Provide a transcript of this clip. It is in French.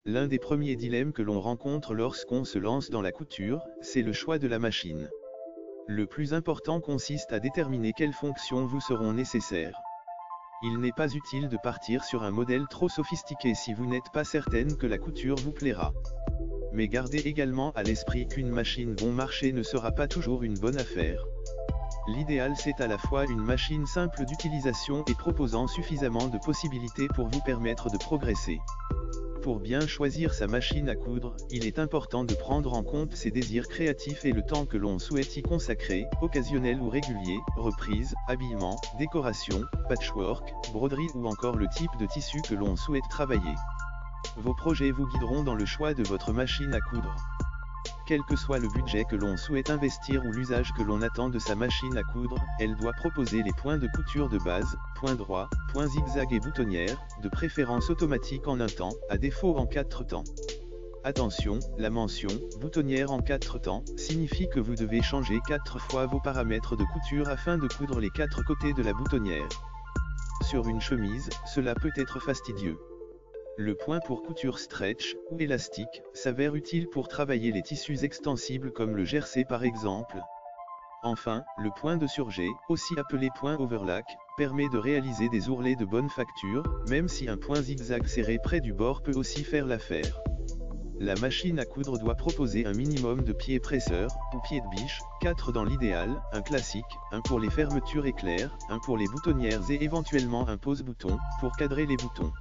L'un des premiers dilemmes que l'on rencontre lorsqu'on se lance dans la couture, c'est le choix de la machine. Le plus important consiste à déterminer quelles fonctions vous seront nécessaires. Il n'est pas utile de partir sur un modèle trop sophistiqué si vous n'êtes pas certaine que la couture vous plaira. Mais gardez également à l'esprit qu'une machine bon marché ne sera pas toujours une bonne affaire. L'idéal c'est à la fois une machine simple d'utilisation et proposant suffisamment de possibilités pour vous permettre de progresser. Pour bien choisir sa machine à coudre, il est important de prendre en compte ses désirs créatifs et le temps que l'on souhaite y consacrer, occasionnel ou régulier, reprise, habillement, décoration, patchwork, broderie ou encore le type de tissu que l'on souhaite travailler. Vos projets vous guideront dans le choix de votre machine à coudre. Quel que soit le budget que l'on souhaite investir ou l'usage que l'on attend de sa machine à coudre, elle doit proposer les points de couture de base, points droits, points zigzag et boutonnières, de préférence automatique en un temps, à défaut en 4 temps. Attention, la mention « boutonnière en 4 temps » signifie que vous devez changer 4 fois vos paramètres de couture afin de coudre les 4 côtés de la boutonnière. Sur une chemise, cela peut être fastidieux. Le point pour couture stretch, ou élastique, s'avère utile pour travailler les tissus extensibles comme le jersey par exemple. Enfin, le point de surjet, aussi appelé point overlock, permet de réaliser des ourlets de bonne facture, même si un point zigzag serré près du bord peut aussi faire l'affaire. La machine à coudre doit proposer un minimum de pieds presseurs, ou pieds de biche, 4 dans l'idéal, un classique, un pour les fermetures éclairs, un pour les boutonnières et éventuellement un pose-bouton, pour cadrer les boutons.